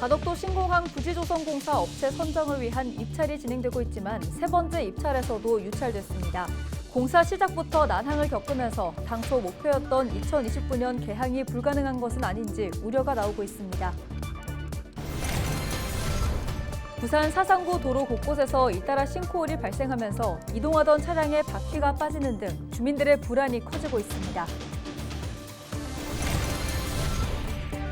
가덕도 신공항 부지조성공사 업체 선정을 위한 입찰이 진행되고 있지만 세 번째 입찰에서도 유찰됐습니다. 공사 시작부터 난항을 겪으면서 당초 목표였던 2029년 개항이 불가능한 것은 아닌지 우려가 나오고 있습니다. 부산 사상구 도로 곳곳에서 잇따라 싱크홀이 발생하면서 이동하던 차량에 바퀴가 빠지는 등 주민들의 불안이 커지고 있습니다.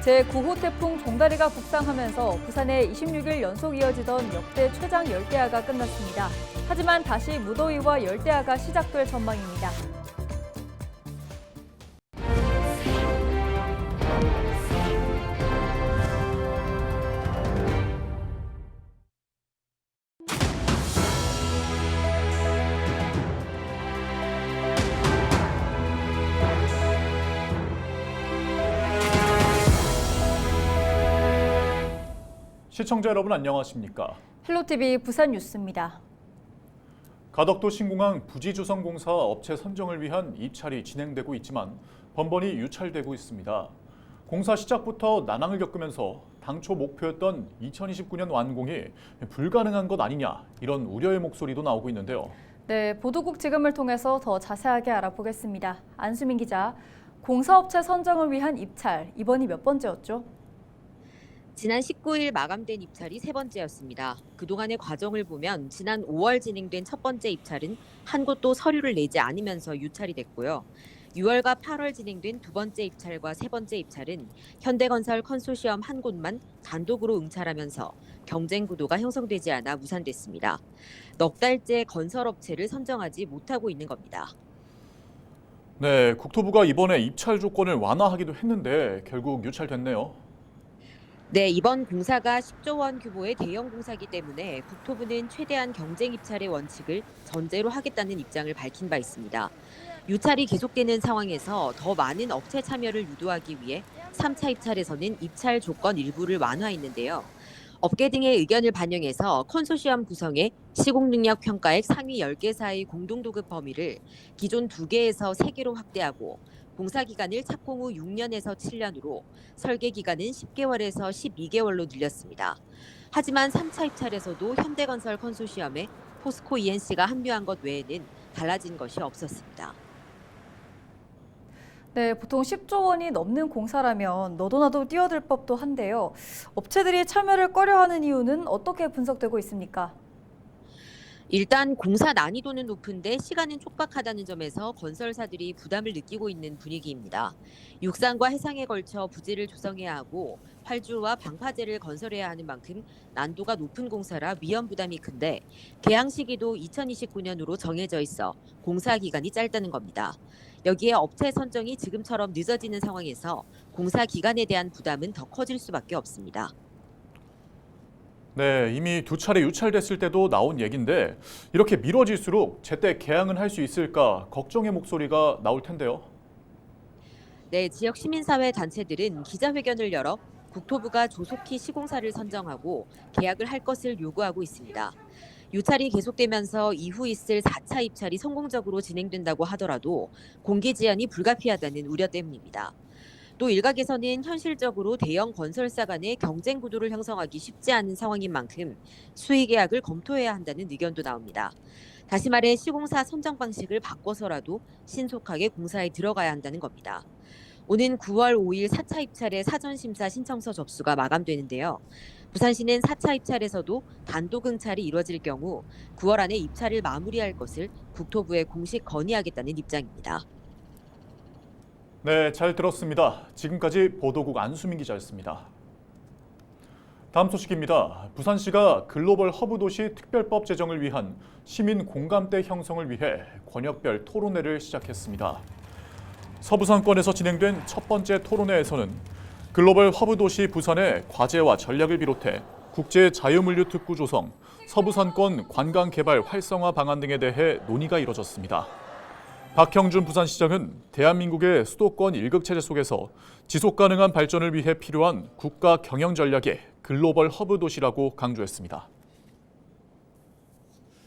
제9호 태풍 종다리가 북상하면서 부산에 26일 연속 이어지던 역대 최장 열대야가 끝났습니다. 하지만 다시 무더위와 열대야가 시작될 전망입니다. 시청자 여러분 안녕하십니까? 헬로티비 부산 뉴스입니다. 가덕도 신공항 부지조성공사 업체 선정을 위한 입찰이 진행되고 있지만 번번이 유찰되고 있습니다. 공사 시작부터 난항을 겪으면서 당초 목표였던 2029년 완공이 불가능한 것 아니냐 이런 우려의 목소리도 나오고 있는데요. 네, 보도국 지금을 통해서 더 자세하게 알아보겠습니다. 안수민 기자, 공사업체 선정을 위한 입찰, 이번이 몇 번째였죠? 지난 19일 마감된 입찰이 세 번째였습니다. 그동안의 과정을 보면 지난 5월 진행된 첫 번째 입찰은 한 곳도 서류를 내지 않으면서 유찰이 됐고요. 6월과 8월 진행된 두 번째 입찰과 세 번째 입찰은 현대건설 컨소시엄 한 곳만 단독으로 응찰하면서 경쟁 구도가 형성되지 않아 무산됐습니다. 넉 달째 건설업체를 선정하지 못하고 있는 겁니다. 네, 국토부가 이번에 입찰 조건을 완화하기도 했는데 결국 유찰됐네요. 네, 이번 공사가 10조 원 규모의 대형 공사이기 때문에 국토부는 최대한 경쟁 입찰의 원칙을 전제로 하겠다는 입장을 밝힌 바 있습니다. 유찰이 계속되는 상황에서 더 많은 업체 참여를 유도하기 위해 3차 입찰에서는 입찰 조건 일부를 완화했는데요. 업계 등의 의견을 반영해서 컨소시엄 구성의 시공능력 평가액 상위 10개사의 공동도급 범위를 기존 2개에서 3개로 확대하고 공사 기간을 착공 후 6년에서 7년으로 설계 기간은 10개월에서 12개월로 늘렸습니다. 하지만 3차 입찰에서도 현대건설 컨소시엄에 포스코 ENC가 합류한 것 외에는 달라진 것이 없었습니다. 네, 보통 10조 원이 넘는 공사라면 너도나도 뛰어들 법도 한데요. 업체들이 참여를 꺼려하는 이유는 어떻게 분석되고 있습니까? 일단 공사 난이도는 높은데 시간은 촉박하다는 점에서 건설사들이 부담을 느끼고 있는 분위기입니다. 육상과 해상에 걸쳐 부지를 조성해야 하고 활주로와 방파제를 건설해야 하는 만큼 난도가 높은 공사라 위험 부담이 큰데 개항 시기도 2029년으로 정해져 있어 공사 기간이 짧다는 겁니다. 여기에 업체 선정이 지금처럼 늦어지는 상황에서 공사 기간에 대한 부담은 더 커질 수밖에 없습니다. 네, 이미 두 차례 유찰됐을 때도 나온 얘기인데 이렇게 미뤄질수록 제때 개항은 할 수 있을까 걱정의 목소리가 나올 텐데요. 네, 지역 시민사회 단체들은 기자회견을 열어 국토부가 조속히 시공사를 선정하고 계약을 할 것을 요구하고 있습니다. 유찰이 계속되면서 이후 있을 4차 입찰이 성공적으로 진행된다고 하더라도 공기 지연이 불가피하다는 우려 때문입니다. 또 일각에서는 현실적으로 대형 건설사 간의 경쟁 구도를 형성하기 쉽지 않은 상황인 만큼 수의 계약을 검토해야 한다는 의견도 나옵니다. 다시 말해 시공사 선정 방식을 바꿔서라도 신속하게 공사에 들어가야 한다는 겁니다. 오는 9월 5일 4차 입찰의 사전심사 신청서 접수가 마감되는데요. 부산시는 4차 입찰에서도 단독 응찰이 이뤄질 경우 9월 안에 입찰을 마무리할 것을 국토부에 공식 건의하겠다는 입장입니다. 네, 잘 들었습니다. 지금까지 보도국 안수민 기자였습니다. 다음 소식입니다. 부산시가 글로벌 허브 도시 특별법 제정을 위한 시민 공감대 형성을 위해 권역별 토론회를 시작했습니다. 서부산권에서 진행된 첫 번째 토론회에서는 글로벌 허브 도시 부산의 과제와 전략을 비롯해 국제 자유물류 특구 조성, 서부산권 관광 개발 활성화 방안 등에 대해 논의가 이뤄졌습니다. 박형준 부산시장은 대한민국의 수도권 일극체제 속에서 지속가능한 발전을 위해 필요한 국가 경영 전략의 글로벌 허브 도시라고 강조했습니다.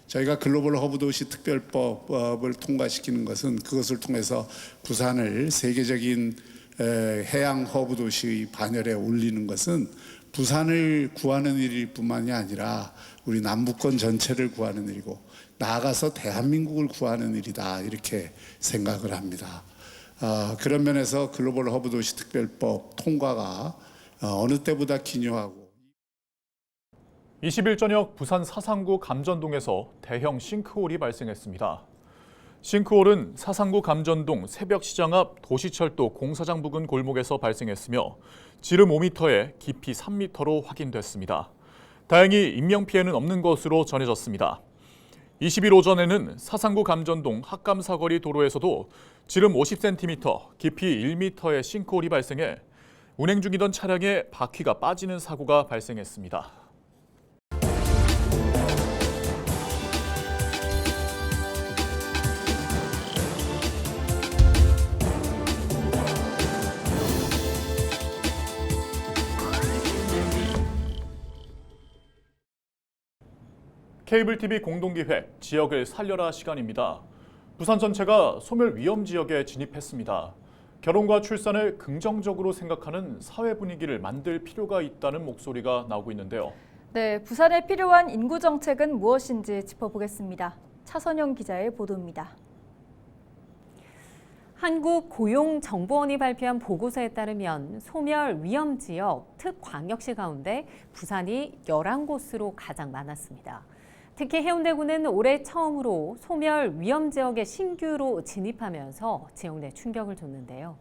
저희가 글로벌 허브 도시 특별법을 통과시키는 것은 그것을 통해서 부산을 세계적인 해양 허브 도시의 반열에 올리는 것은 부산을 구하는 일일 뿐만이 아니라 우리 남부권 전체를 구하는 일이고 나아가서 대한민국을 구하는 일이다 이렇게 생각을 합니다. 그런 면에서 글로벌 허브 도시 특별법 통과가 어느 때보다 기묘하고 20일 저녁 부산 사상구 감전동에서 대형 싱크홀이 발생했습니다. 싱크홀은 사상구 감전동 새벽시장 앞 도시철도 공사장 부근 골목에서 발생했으며 지름 5m에 깊이 3m로 확인됐습니다. 다행히 인명피해는 없는 것으로 전해졌습니다. 20일 오전에는 사상구 감전동 학감사거리 도로에서도 지름 50cm, 깊이 1m의 싱크홀이 발생해 운행 중이던 차량에 바퀴가 빠지는 사고가 발생했습니다. 케이블 TV 공동기획 지역을 살려라 시간입니다. 부산 전체가 소멸 위험 지역에 진입했습니다. 결혼과 출산을 긍정적으로 생각하는 사회 분위기를 만들 필요가 있다는 목소리가 나오고 있는데요. 네, 부산에 필요한 인구 정책은 무엇인지 짚어보겠습니다. 차선영 기자의 보도입니다. 한국고용정보원이 발표한 보고서에 따르면 소멸 위험 지역 특광역시 가운데 부산이 11곳으로 가장 많았습니다. 특히 해운대구는 올해 처음으로 소멸 위험 지역에 신규로 진입하면서 지역 내 충격을 줬는데요.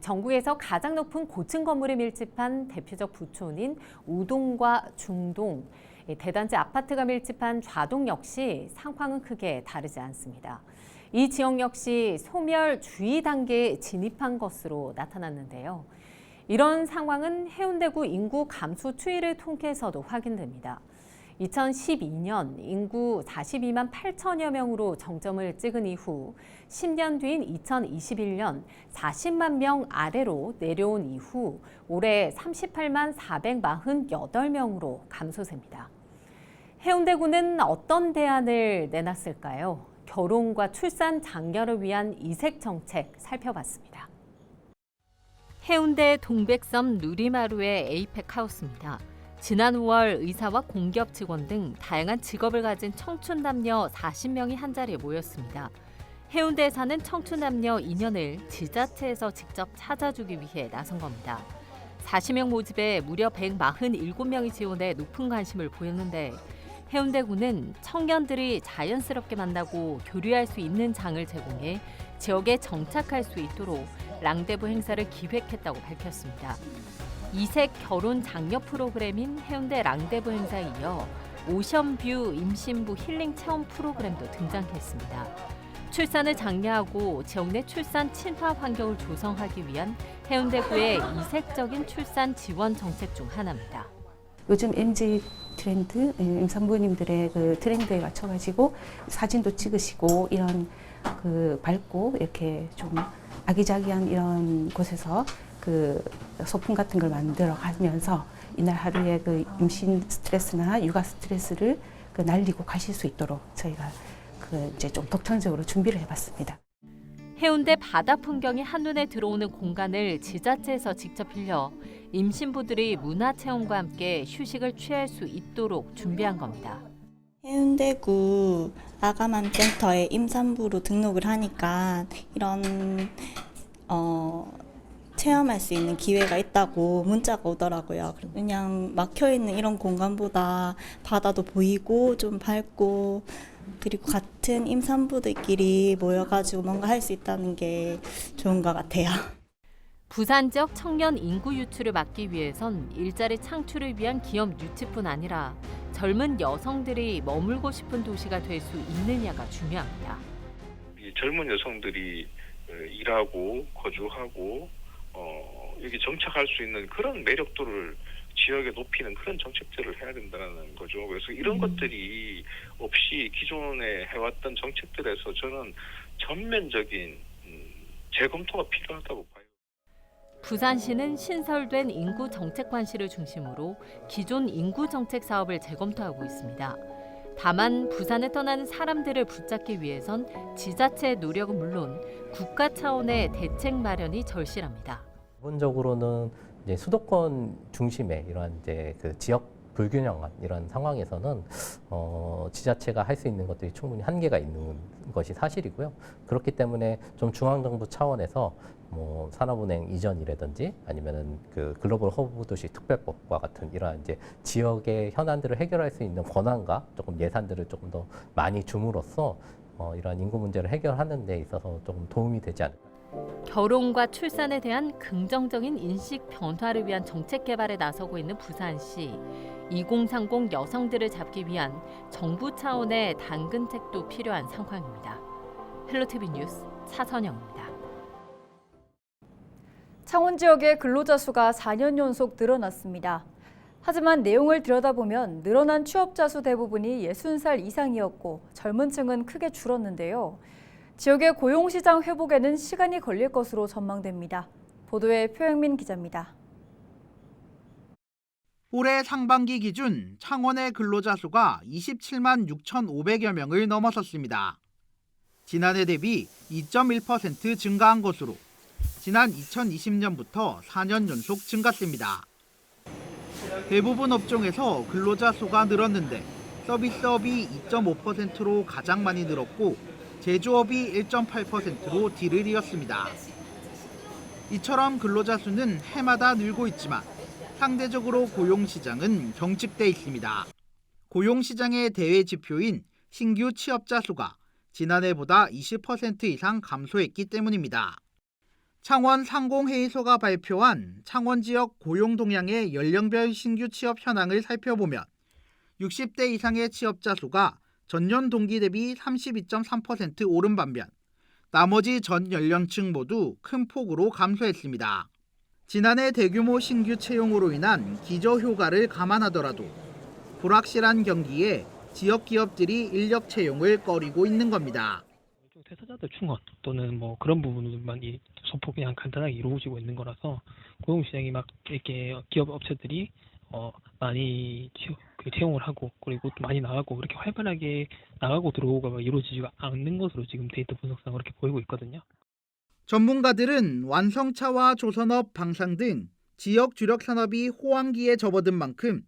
전국에서 가장 높은 고층 건물이 밀집한 대표적 부촌인 우동과 중동, 대단지 아파트가 밀집한 좌동 역시 상황은 크게 다르지 않습니다. 이 지역 역시 소멸 주의 단계에 진입한 것으로 나타났는데요. 이런 상황은 해운대구 인구 감소 추이를 통해서도 확인됩니다. 2012년 인구 42만 8천여 명으로 정점을 찍은 이후 10년 뒤인 2021년 40만 명 아래로 내려온 이후 올해 38만 448명으로 감소세입니다. 해운대구는 어떤 대안을 내놨을까요? 결혼과 출산 장려를 위한 이색 정책 살펴봤습니다. 해운대 동백섬 누리마루의 에이펙 하우스입니다. 지난 5월 의사와 공기업 직원 등 다양한 직업을 가진 청춘 남녀 40명이 한자리에 모였습니다. 해운대에 사는 청춘 남녀 2년을 지자체에서 직접 찾아주기 위해 나선 겁니다. 40명 모집에 무려 147명이 지원해 높은 관심을 보였는데 해운대구는 청년들이 자연스럽게 만나고 교류할 수 있는 장을 제공해 지역에 정착할 수 있도록 랑데부 행사를 기획했다고 밝혔습니다. 이색 결혼 장려 프로그램인 해운대 랑데부 행사에 이어 오션뷰 임신부 힐링 체험 프로그램도 등장했습니다. 출산을 장려하고 지역 내 출산 친화 환경을 조성하기 위한 해운대구의 이색적인 출산 지원 정책 중 하나입니다. 요즘 MZ 트렌드, 임산부님들의 그 트렌드에 맞춰가지고 사진도 찍으시고 이런 그 밝고 이렇게 좀 아기자기한 이런 곳에서 그 소품 같은 걸 만들어 가면서 이날 하루에 그 임신 스트레스나 육아 스트레스를 그 날리고 가실 수 있도록 저희가 그 이제 좀 독창적으로 준비를 해봤습니다. 해운대 바다 풍경이 한눈에 들어오는 공간을 지자체에서 직접 빌려 임신부들이 문화체험과 함께 휴식을 취할 수 있도록 준비한 겁니다. 해운대구 아가맘센터에 임산부로 등록을 하니까 이런 체험할 수 있는 기회가 있다고 문자가 오더라고요. 그냥 막혀있는 이런 공간보다 바다도 보이고 좀 밝고 그리고 같은 임산부들끼리 모여가지고 뭔가 할 수 있다는 게 좋은 것 같아요. 부산 지역 청년 인구 유출을 막기 위해선 일자리 창출을 위한 기업 유치뿐 아니라 젊은 여성들이 머물고 싶은 도시가 될 수 있느냐가 중요합니다. 젊은 여성들이 일하고 거주하고 여기 정착할 수 있는 그런 매력도를 지역에 높이는 그런 정책들을 해야 된다는 거죠. 그래서 이런 것들이 없이 기존에 해왔던 정책들에서 저는 전면적인 재검토가 필요하다고 봐요. 부산시는 신설된 인구 정책관실을 중심으로 기존 인구 정책 사업을 재검토하고 있습니다. 다만 부산을 떠나는 사람들을 붙잡기 위해선 지자체의 노력은 물론 국가 차원의 대책 마련이 절실합니다. 기본적으로는 이제 수도권 중심의 이러한 이제 그 지역 불균형한 이런 상황에서는 지자체가 할 수 있는 것들이 충분히 한계가 있는 것이 사실이고요. 그렇기 때문에 좀 중앙정부 차원에서 뭐 산업은행 이전이라든지 아니면은 그 글로벌 허브 도시 특별법과 같은 이러한 이제 지역의 현안들을 해결할 수 있는 권한과 조금 예산들을 조금 더 많이 줌으로써 이러한 인구 문제를 해결하는 데 있어서 조금 도움이 되지 않을까. 결혼과 출산에 대한 긍정적인 인식 변화를 위한 정책 개발에 나서고 있는 부산시. 2030 여성들을 잡기 위한 정부 차원의 당근책도 필요한 상황입니다. 헬로티비 뉴스 차선영입니다. 창원 지역의 근로자 수가 4년 연속 늘어났습니다. 하지만 내용을 들여다보면 늘어난 취업자 수 대부분이 60살 이상이었고 젊은 층은 크게 줄었는데요. 지역의 고용시장 회복에는 시간이 걸릴 것으로 전망됩니다. 보도에 표영민 기자입니다. 올해 상반기 기준 창원의 근로자 수가 27만 6,500여 명을 넘어섰습니다. 지난해 대비 2.1% 증가한 것으로 지난 2020년부터 4년 연속 증가세입니다. 대부분 업종에서 근로자 수가 늘었는데 서비스업이 2.5%로 가장 많이 늘었고 제조업이 1.8%로 뒤를 이었습니다. 이처럼 근로자 수는 해마다 늘고 있지만 상대적으로 고용시장은 경직돼 있습니다. 고용시장의 대외 지표인 신규 취업자 수가 지난해보다 20% 이상 감소했기 때문입니다. 창원 상공회의소가 발표한 창원 지역 고용 동향의 연령별 신규 취업 현황을 살펴보면 60대 이상의 취업자 수가 전년 동기 대비 32.3% 오른 반면 나머지 전 연령층 모두 큰 폭으로 감소했습니다. 지난해 대규모 신규 채용으로 인한 기저효과를 감안하더라도 불확실한 경기에 지역 기업들이 인력 채용을 꺼리고 있는 겁니다. 퇴사자들 충원 또는 뭐 그런 부분들만 소폭 그냥 간단하게 이루어지고 있는 거라서 고용시장이 막 이렇게 기업 업체들이 많이 채용을 하고 그리고 또 많이 나가고 그렇게 활발하게 나가고 들어오고가 이루어지지가 않는 것으로 지금 데이터 분석상 그렇게 보이고 있거든요. 전문가들은 완성차와 조선업, 방산 등 지역 주력 산업이 호황기에 접어든 만큼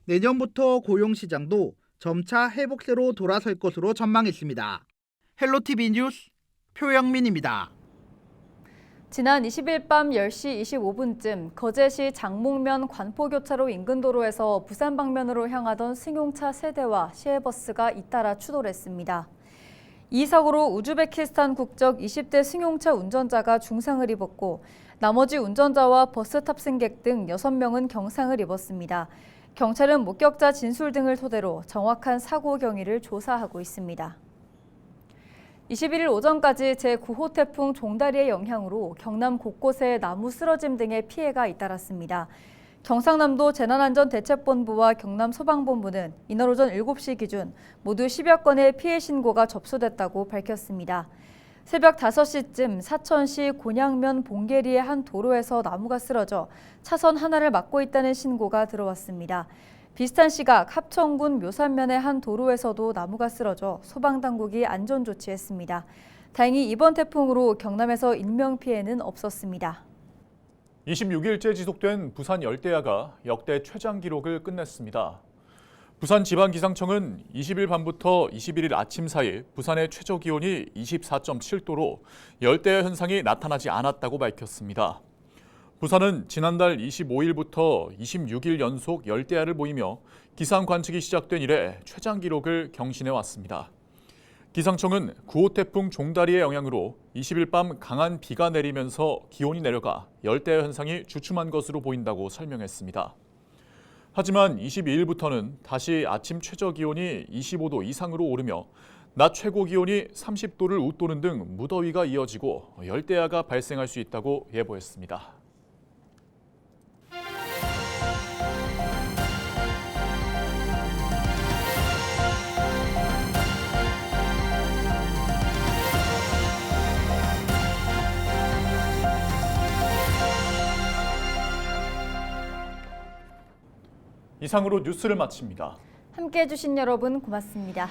내년부터 고용시장도 점차 회복세로 돌아설 것으로 전망했습니다. 헬로티비 뉴스 표영민입니다. 지난 20일 밤 10시 25분쯤 거제시 장목면 관포교차로 인근 도로에서 부산 방면으로 향하던 승용차 3대와 시외버스가 잇따라 추돌했습니다. 이 사고로 우즈베키스탄 국적 20대 승용차 운전자가 중상을 입었고 나머지 운전자와 버스 탑승객 등 6명은 경상을 입었습니다. 경찰은 목격자 진술 등을 토대로 정확한 사고 경위를 조사하고 있습니다. 21일 오전까지 제9호 태풍 종다리의 영향으로 경남 곳곳에 나무 쓰러짐 등의 피해가 잇따랐습니다. 경상남도 재난안전대책본부와 경남소방본부는 이날 오전 7시 기준 모두 10여 건의 피해 신고가 접수됐다고 밝혔습니다. 새벽 5시쯤 사천시 곤양면 봉계리의 한 도로에서 나무가 쓰러져 차선 하나를 막고 있다는 신고가 들어왔습니다. 비슷한 시각 합천군 묘산면의 한 도로에서도 나무가 쓰러져 소방당국이 안전조치했습니다. 다행히 이번 태풍으로 경남에서 인명피해는 없었습니다. 26일째 지속된 부산 열대야가 역대 최장 기록을 끝냈습니다. 부산지방기상청은 20일 밤부터 21일 아침 사이 부산의 최저기온이 24.7도로 열대야 현상이 나타나지 않았다고 밝혔습니다. 부산은 지난달 25일부터 26일 연속 열대야를 보이며 기상 관측이 시작된 이래 최장 기록을 경신해 왔습니다. 기상청은 9호 태풍 종다리의 영향으로 20일 밤 강한 비가 내리면서 기온이 내려가 열대야 현상이 주춤한 것으로 보인다고 설명했습니다. 하지만 22일부터는 다시 아침 최저 기온이 25도 이상으로 오르며 낮 최고 기온이 30도를 웃도는 등 무더위가 이어지고 열대야가 발생할 수 있다고 예보했습니다. 이상으로 뉴스를 마칩니다. 함께해 주신 여러분 고맙습니다.